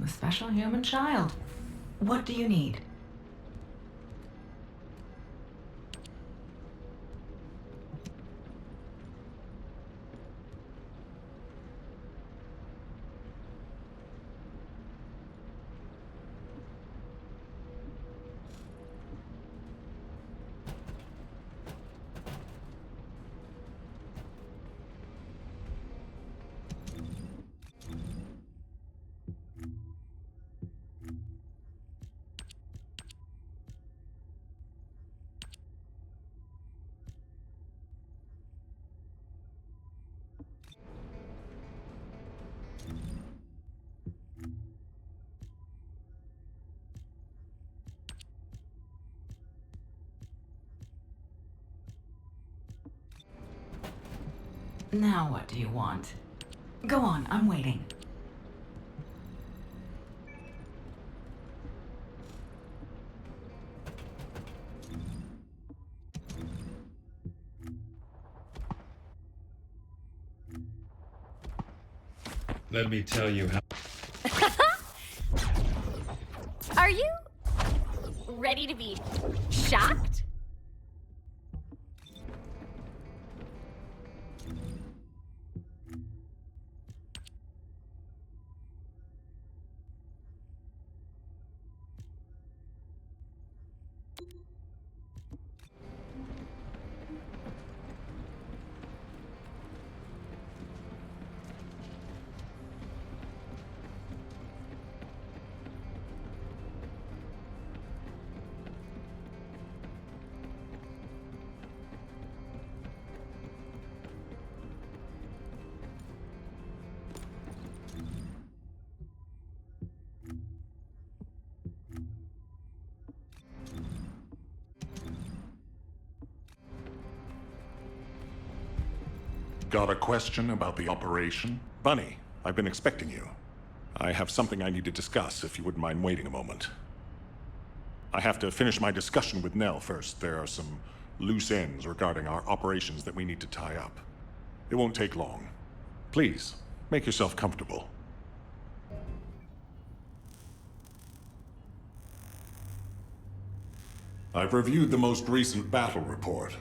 the special human child. What do you need? Now what do you want? Go on, I'm waiting. Let me tell you how. Are you ready to be shocked? Got a question about the operation? Bunny, I've been expecting you. I have something I need to discuss, if you wouldn't mind waiting a moment. I have to finish my discussion with Nell first. There are some loose ends regarding our operations that we need to tie up. It won't take long. Please, make yourself comfortable. I've reviewed the most recent battle report.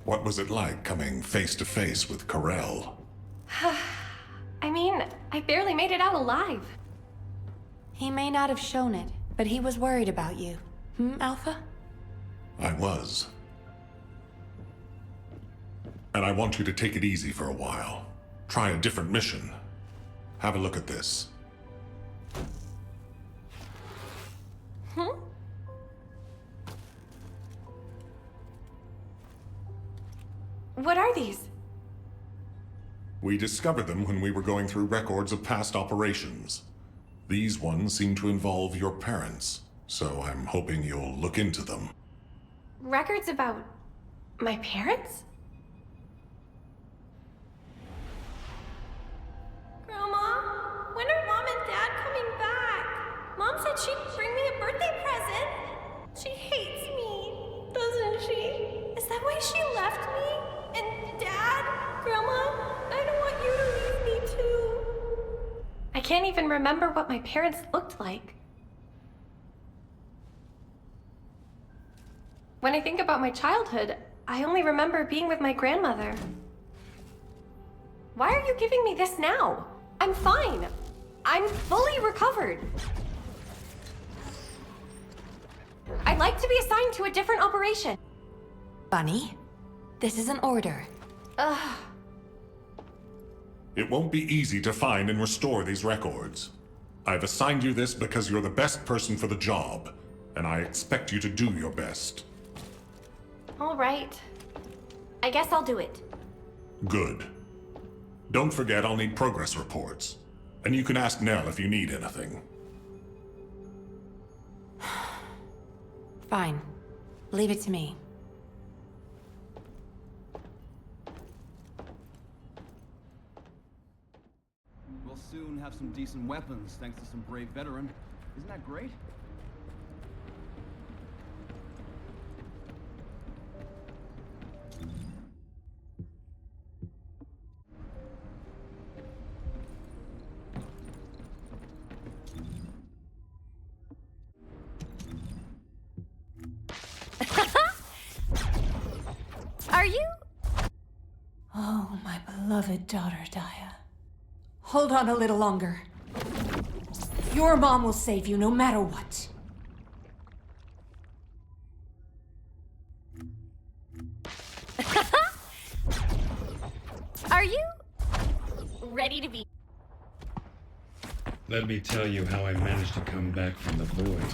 What was it like coming face to face with Corel? I mean, I barely made it out alive. He may not have shown it, but he was worried about you. Alpha? I was. And I want you to take it easy for a while. Try a different mission. Have a look at this. What are these? We discovered them when we were going through records of past operations. These ones seem to involve your parents, so I'm hoping you'll look into them. Records about my parents? Grandma, when are Mom and Dad coming back? Mom said she'd bring me a birthday present. She hates me, doesn't she? Is that why she left me? And Dad? Grandma, I don't want you to leave me too. I can't even remember what my parents looked like. When I think about my childhood, I only remember being with my grandmother. Why are you giving me this now? I'm fine. I'm fully recovered. I'd like to be assigned to a different operation. Bunny? This is an order. Ugh. It won't be easy to find and restore these records. I've assigned you this because you're the best person for the job, and I expect you to do your best. All right. I guess I'll do it. Good. Don't forget I'll need progress reports. And you can ask Nell if you need anything. Fine. Leave it to me. We'll soon have some decent weapons, thanks to some brave veteran. Isn't that great? beloved daughter, Daya. Hold on a little longer. Your mom will save you no matter what. Are you ready to be? Let me tell you how I managed to come back from the void.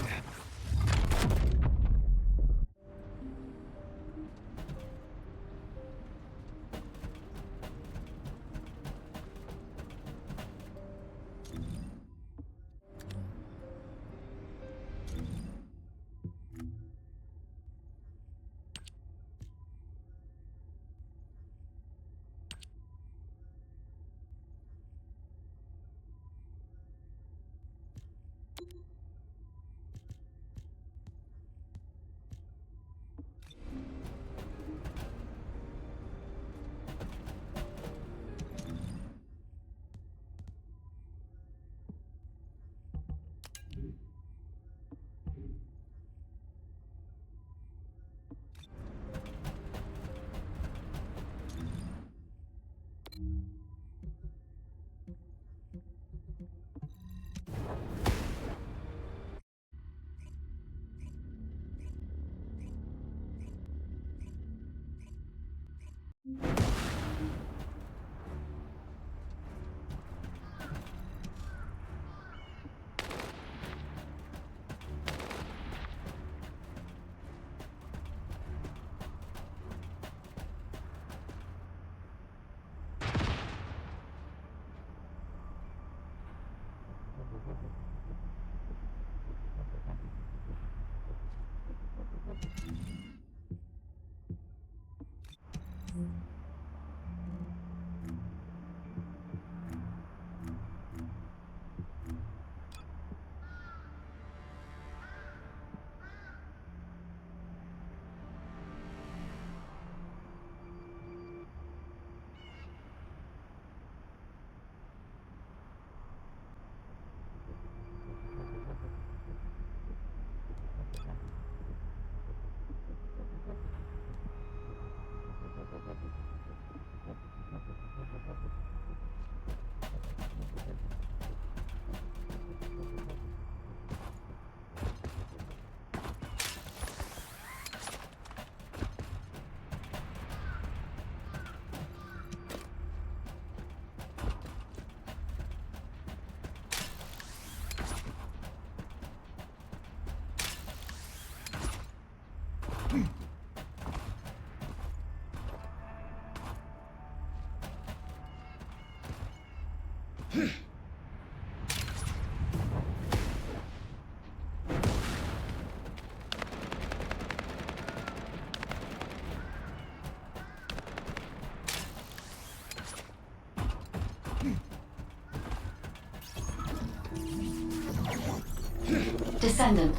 Descendant,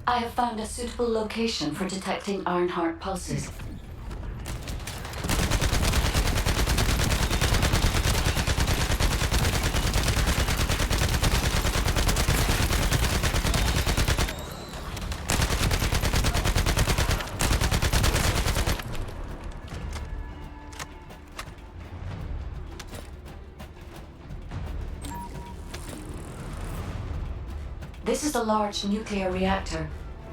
I have found a suitable location for detecting Ironheart pulses. This is a large nuclear reactor,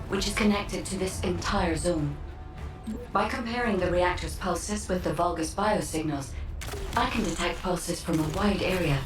which is connected to this entire zone. By comparing the reactor's pulses with the Vulgus biosignals, I can detect pulses from a wide area.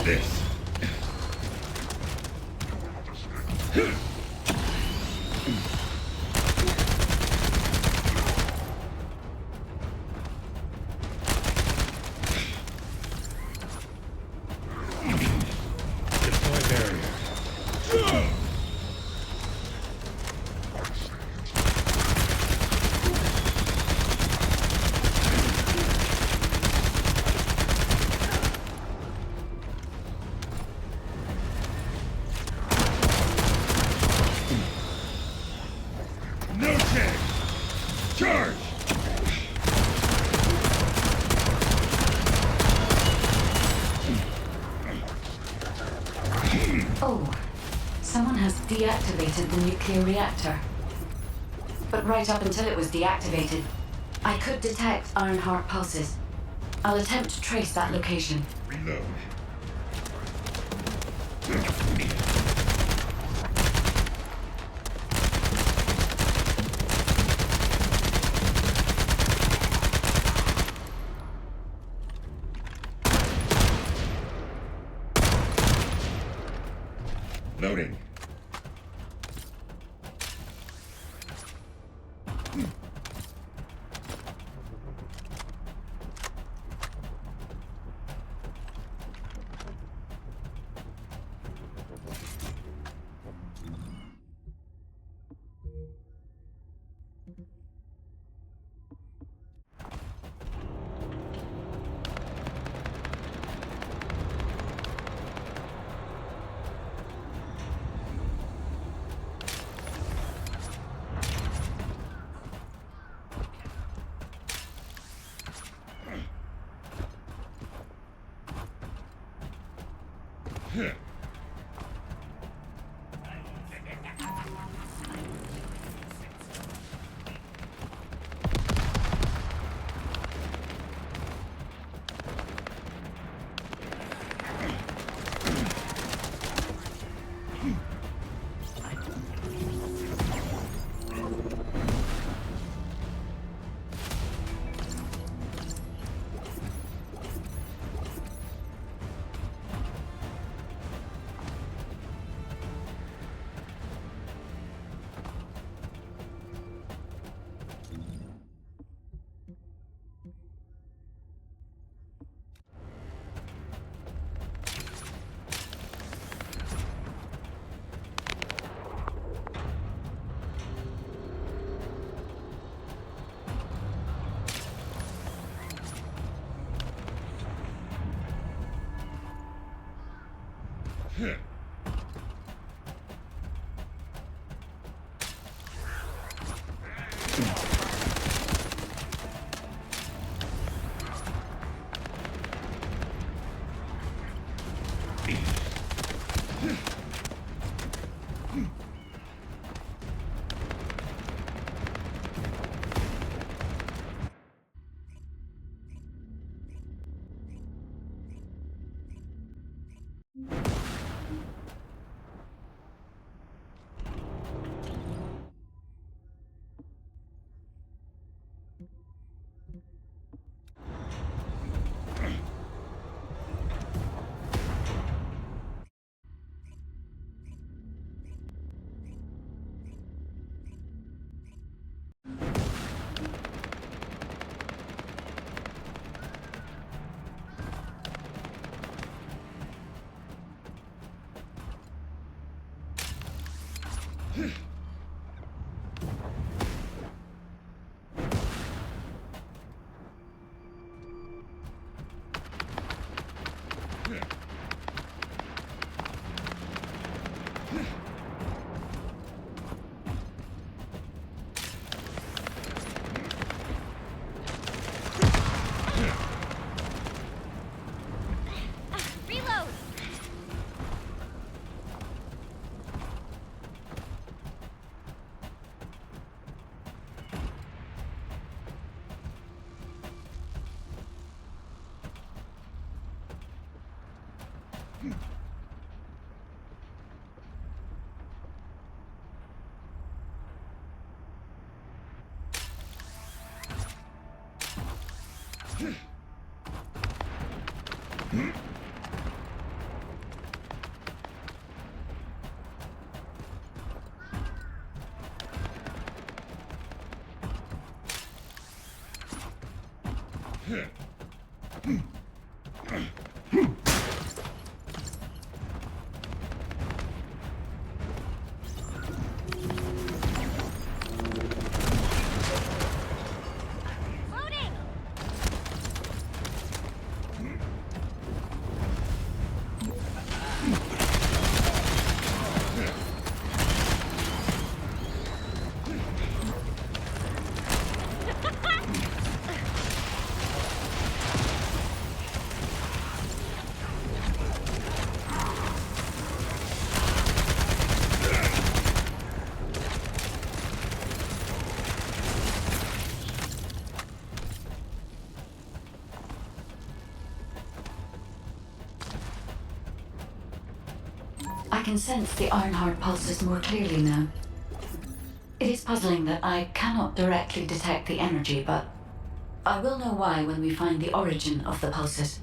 This. Charge! Oh, someone has deactivated the nuclear reactor. But right up until it was deactivated, I could detect Ironheart pulses. I'll attempt to trace that location. Reload. Loading. Reload! Loading! can sense the Ironheart pulses more clearly now. It is puzzling that I cannot directly detect the energy, but I will know why when we find the origin of the pulses.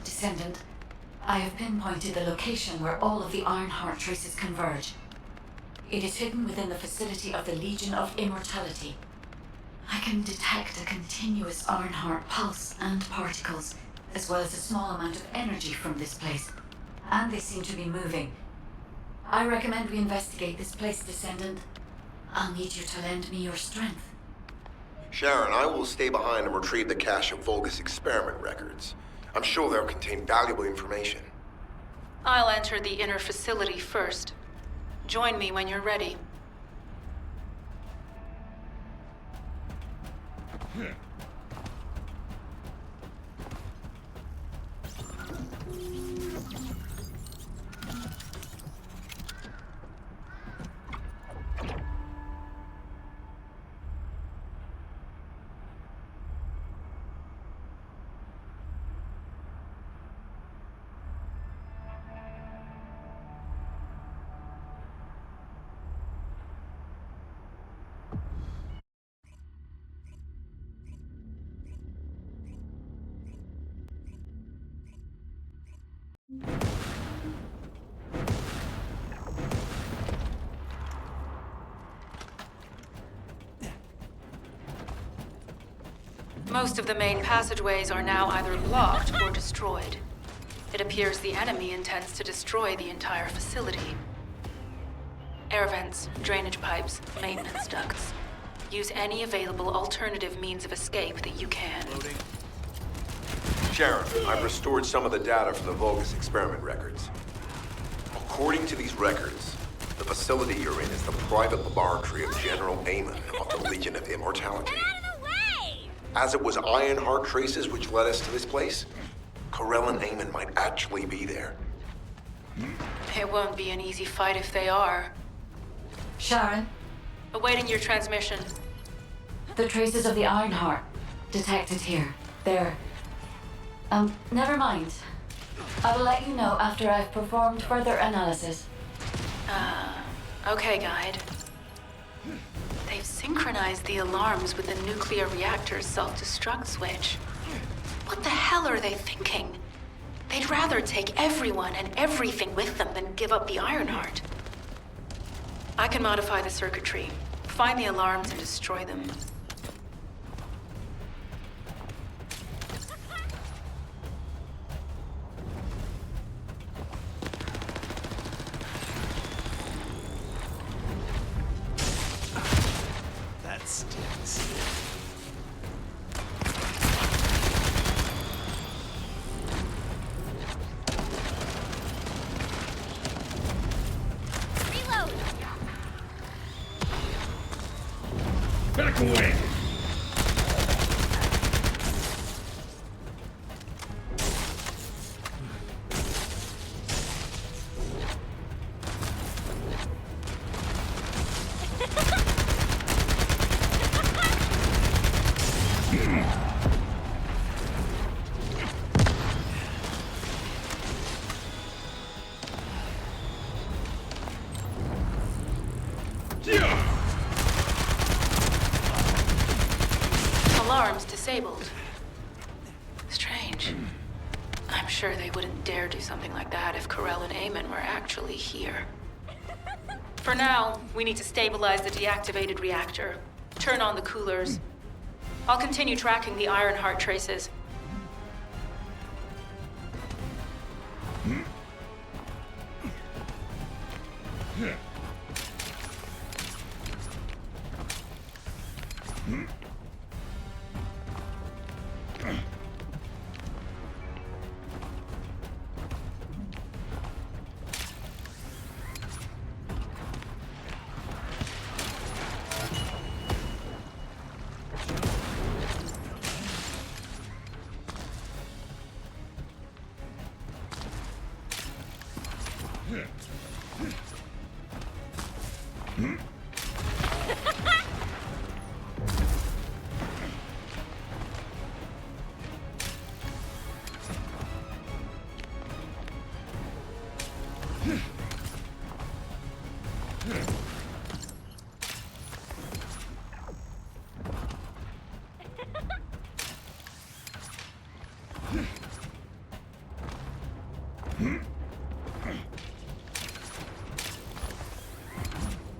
Descendant, I have pinpointed the location where all of the Ironheart traces converge. It is hidden within the facility of the Legion of Immortality. I can detect a continuous Ironheart pulse and particles, as well as a small amount of energy from this place. And they seem to be moving. I recommend we investigate this place, Descendant. I'll need you to lend me your strength. Sharon, I will stay behind and retrieve the cache of Vulgus experiment records. I'm sure they'll contain valuable information. I'll enter the inner facility first. Join me when you're ready. Most of the main passageways are now either blocked or destroyed. It appears the enemy intends to destroy the entire facility. Air vents, drainage pipes, maintenance ducts. Use any available alternative means of escape that you can. Sharon, I've restored some of the data from the Vulgus experiment records. According to these records, the facility you're in is the private laboratory of General Amon of the Legion of Immortality. Get out of the way! As it was Ironheart traces which led us to this place, Corell and Amon might actually be there. It won't be an easy fight if they are. Sharon, Awaiting your transmission. the traces of the Ironheart detected here. They're... never mind. I will let you know after I've performed further analysis. Okay, Guide. They've synchronized the alarms with the nuclear reactor's self-destruct switch. What the hell are they thinking? They'd rather take everyone and everything with them than give up the Ironheart. I can modify the circuitry, find the alarms and destroy them. That stinks. Reload! Back away! sure they wouldn't dare do something like that if Corell and Eamon were actually here. For now, we need to stabilize the deactivated reactor, turn on the coolers. I'll continue tracking the Ironheart traces.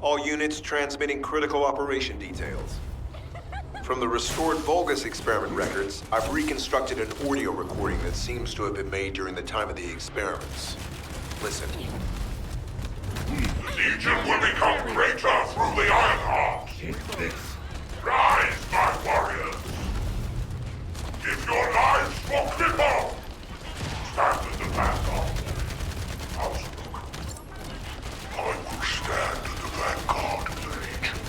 All units transmitting critical operation details. From the restored Vulgus experiment records, I've reconstructed an audio recording that seems to have been made during the time of the experiments. Listen. The Legion will become greater through the Ironheart. Rise, my warriors. Give your lives for Clipper. Stand at the vanguard. Outlook. I will stand at the vanguard of the Legion.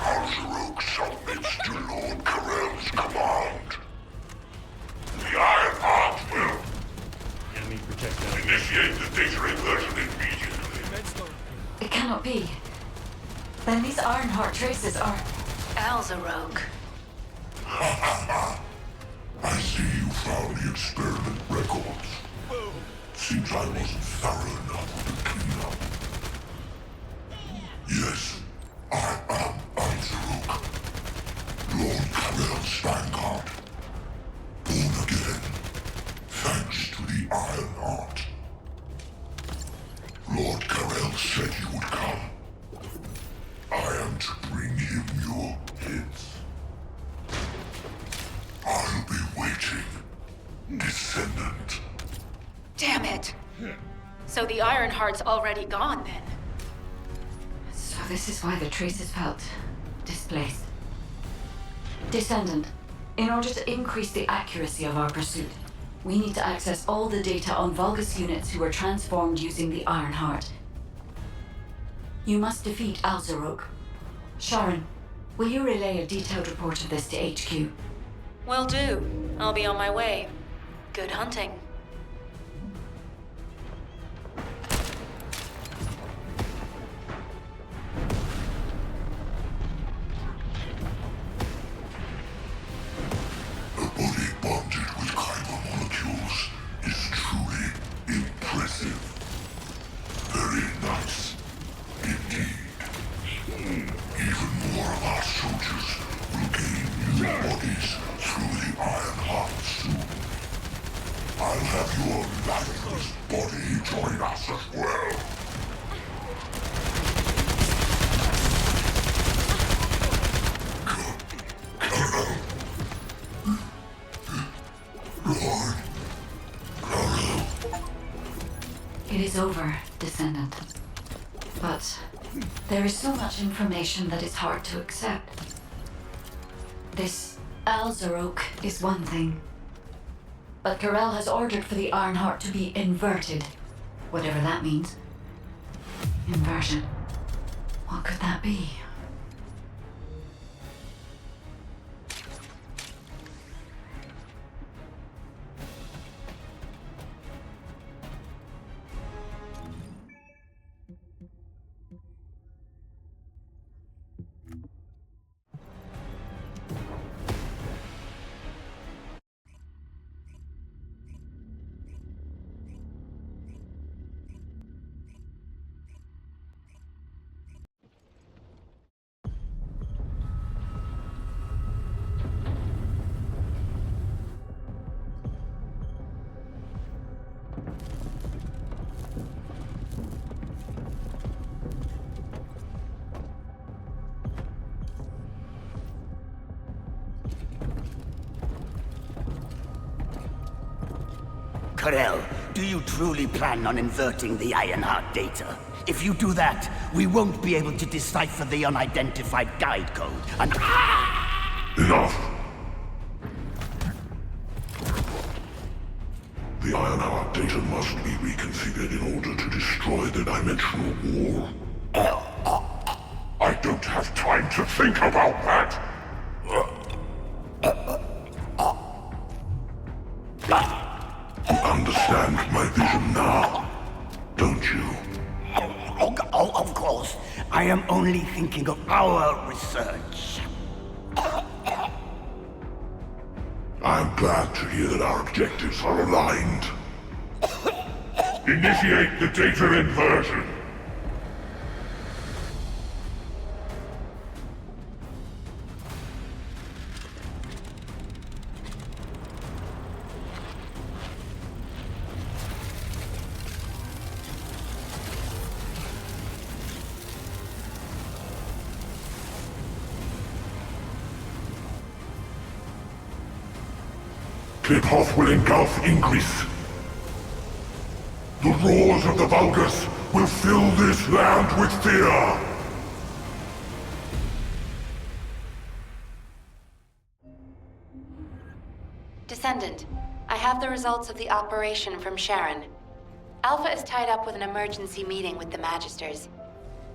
Alzarok submits to Lord Corell's command. The Ironheart will Enemy protector. initiate the data reversion immediately. It cannot be. Then these Ironheart traces are... Alzarok. I see you found the experiment records. Seems I wasn't thorough enough with the cleanup. Yes, I am Alzarok, Lord Corell's vanguard. Born again, thanks to the Ironheart. Lord Corell said you would come. I am to bring him your hits. I'll be waiting, Descendant. Damn it! So the Ironheart's already gone then? So this is why the traces felt displaced. Descendant, in order to increase the accuracy of our pursuit, we need to access all the data on Vulgus units who were transformed using the Ironheart. You must defeat Alzarok. Sharon, will you relay a detailed report of this to HQ? Will do. I'll be on my way. Good hunting. A body bonded with kyber molecules is truly impressive. Very nice, indeed. Even more of our soldiers will gain new bodies through the Ironheart soon. I'll have your lifeless body join us as well. Lord Corell. It is over, Descendant. But there is so much information that is hard to accept. This Alzarok is one thing. But Corell has ordered for the Ironheart to be inverted. Whatever that means. Inversion. What could that be? Karel, do you truly plan on inverting the Ironheart data? If you do that, we won't be able to decipher the unidentified guide code and... Enough! The Ironheart data must be reconfigured in order to destroy the dimensional wall. I don't have time to think about that! You understand my vision now, don't you? Oh, of course. I am only thinking of our research. I'm glad to hear that our objectives are aligned. Initiate the data inversion. Cliphoff will engulf Ingris. The roars of the Vulgus will fill this land with fear! Descendant, I have the results of the operation from Sharon. Alpha is tied up with an emergency meeting with the Magisters.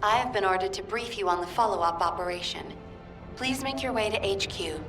I have been ordered to brief you on the follow-up operation. Please make your way to HQ.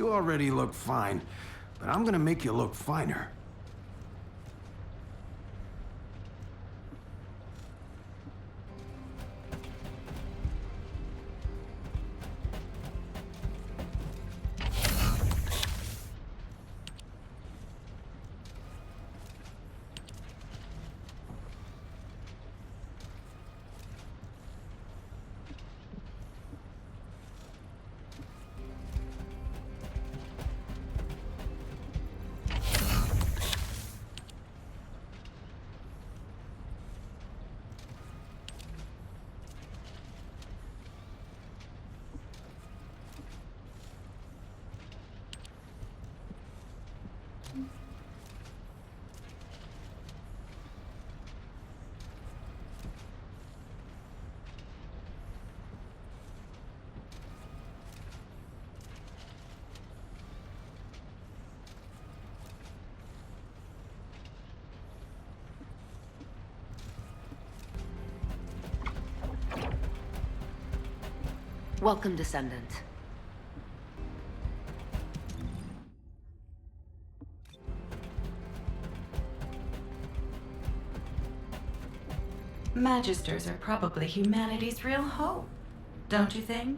You already look fine, but I'm gonna make you look finer. Welcome, Descendant. Magisters are probably humanity's real hope, don't you think?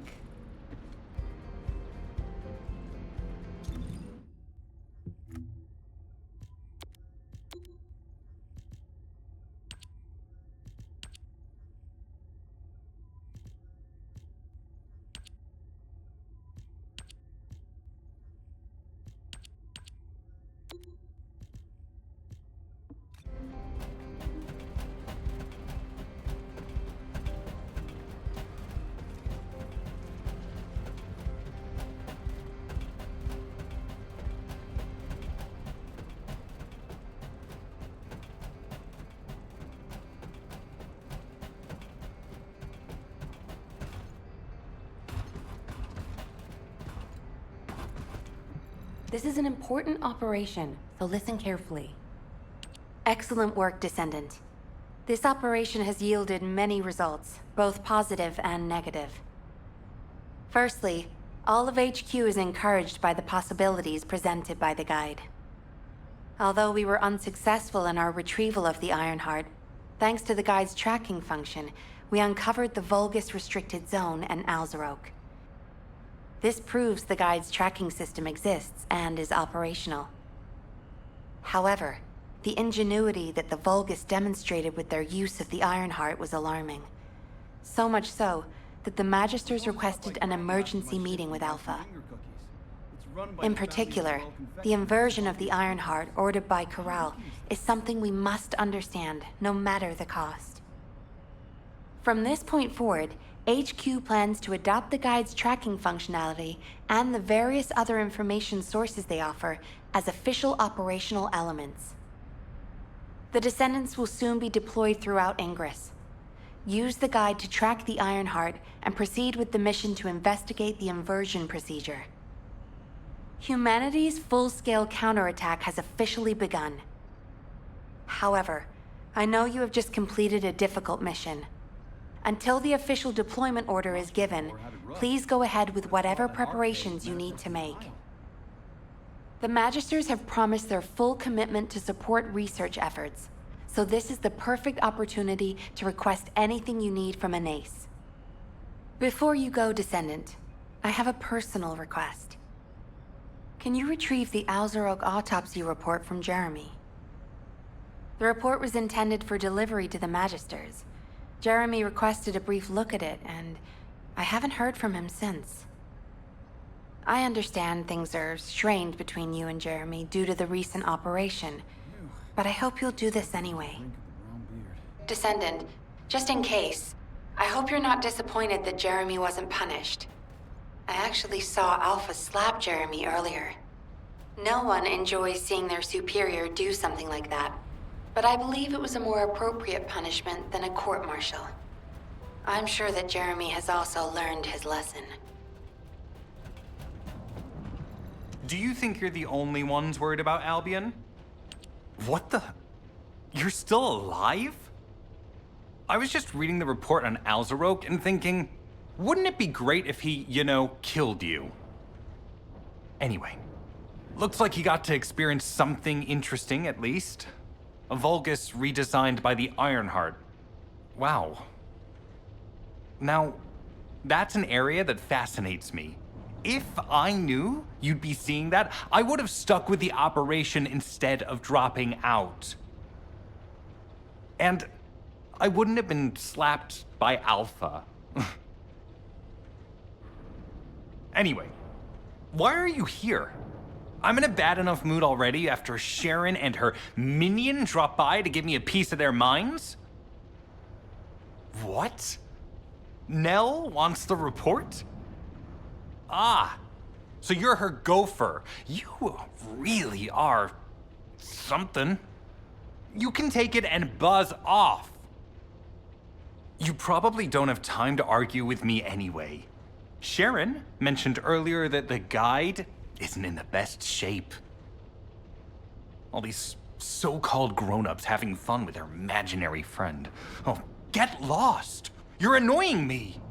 This is an important operation, so listen carefully. Excellent work, Descendant. This operation has yielded many results, both positive and negative. Firstly, all of HQ is encouraged by the possibilities presented by the guide. Although we were unsuccessful in our retrieval of the Ironheart, thanks to the guide's tracking function, we uncovered the Vulgus restricted zone and Alzarok. This proves the guide's tracking system exists and is operational. However, the ingenuity that the Vulgus demonstrated with their use of the Ironheart was alarming. So much so that the Magisters requested an emergency meeting with Alpha. In particular, the inversion of the Ironheart ordered by Corral is something we must understand, no matter the cost. From this point forward, HQ plans to adopt the guide's tracking functionality and the various other information sources they offer as official operational elements. The Descendants will soon be deployed throughout Ingress. Use the guide to track the Ironheart and proceed with the mission to investigate the inversion procedure. Humanity's full-scale counterattack has officially begun. However, I know you have just completed a difficult mission. Until the official deployment order is given, please go ahead with whatever preparations you need to make. The Magisters have promised their full commitment to support research efforts, so this is the perfect opportunity to request anything you need from an ace. Before you go, Descendant, I have a personal request. Can you retrieve the Alzarok autopsy report from Jeremy? The report was intended for delivery to the Magisters. Jeremy requested a brief look at it, and I haven't heard from him since. I understand things are strained between you and Jeremy due to the recent operation, but I hope you'll do this anyway. Descendant, just in case, I hope you're not disappointed that Jeremy wasn't punished. I actually saw Alpha slap Jeremy earlier. No one enjoys seeing their superior do something like that, but I believe it was a more appropriate punishment than a court-martial. I'm sure that Jeremy has also learned his lesson. Do you think you're the only ones worried about Albion? What the? You're still alive? I was just reading the report on Alzarok and thinking, wouldn't it be great if he, killed you? Anyway, looks like he got to experience something interesting at least. A Vulgus redesigned by the Ironheart. Wow. Now, that's an area that fascinates me. If I knew you'd be seeing that, I would have stuck with the operation instead of dropping out. And I wouldn't have been slapped by Alpha. Anyway, why are you here? I'm in a bad enough mood already after Sharon and her minion drop by to give me a piece of their minds? What? Nell wants the report? Ah, so you're her gopher. You really are something. You can take it and buzz off. You probably don't have time to argue with me anyway. Sharon mentioned earlier that the guide isn't in the best shape. All these so-called grown-ups having fun with their imaginary friend. Oh, get lost! You're annoying me!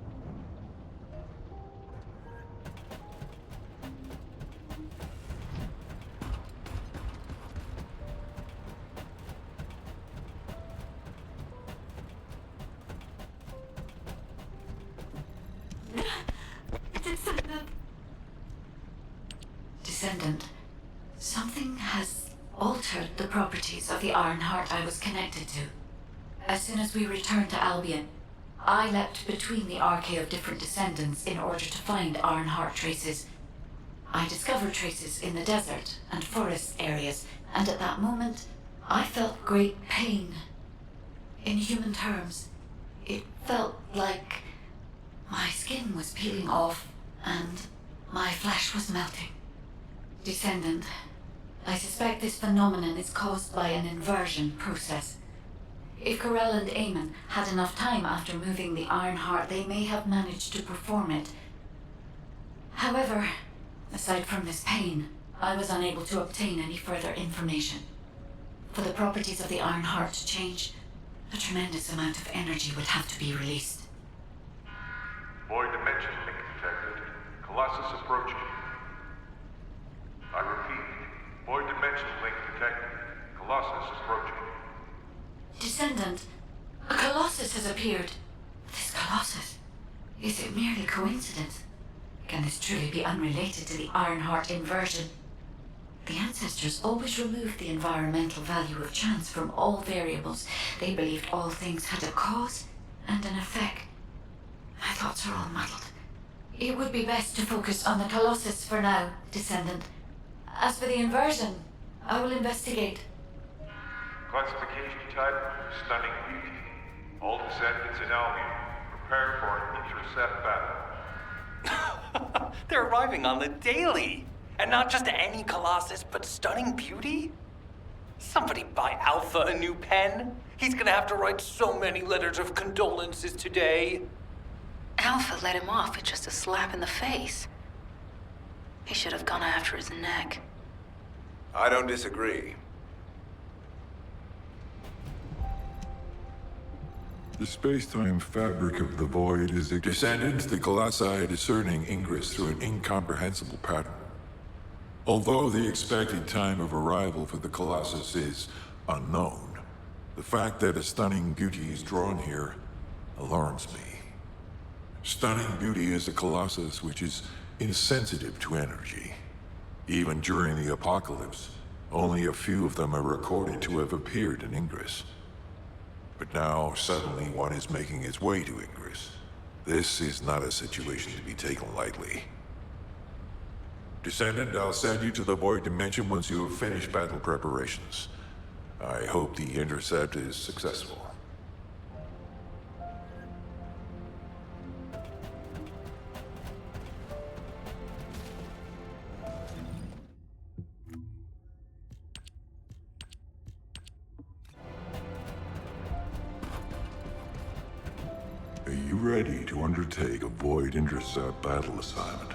Descendant, something has altered the properties of the Ironheart I was connected to. As soon as we returned to Albion, I leapt between the arcade of different descendants in order to find Ironheart traces. I discovered traces in the desert and forest areas, and at that moment, I felt great pain. In human terms, it felt like my skin was peeling off and my flesh was melting. Descendant, I suspect this phenomenon is caused by an inversion process. If Corell and Eamon had enough time after moving the Ironheart, they may have managed to perform it. However, aside from this pain, I was unable to obtain any further information. For the properties of the Ironheart to change, a tremendous amount of energy would have to be released. Void dimension link detected. Colossus approaching. I repeat, void dimension link detected. Colossus approaching. Descendant, a Colossus has appeared. This Colossus, is it merely coincidence? Can this truly be unrelated to the Ironheart inversion? The ancestors always removed the environmental value of chance from all variables. They believed all things had a cause and an effect. My thoughts are all muddled. It would be best to focus on the Colossus for now, Descendant. As for the inversion, I will investigate. Classification type, stunning beauty. All descendants in Albion, prepare for an intercept battle. They're arriving on the daily. And not just any Colossus, but stunning beauty? Somebody buy Alpha a new pen. He's gonna have to write so many letters of condolences today. Alpha let him off with just a slap in the face. He should have gone after his neck. I don't disagree. The space-time fabric of the Void is a descendant, the Colossi discerning Ingress through an incomprehensible pattern. Although the expected time of arrival for the Colossus is unknown, the fact that a stunning beauty is drawn here alarms me. Stunning beauty is a Colossus which is insensitive to energy. Even during the apocalypse, only a few of them are recorded to have appeared in Ingress. But now, suddenly, one is making its way to Ingress. This is not a situation to be taken lightly. Descendant, I'll send you to the Void Dimension once you have finished battle preparations. I hope the intercept is successful. Are you ready to undertake a Void Intercept battle assignment?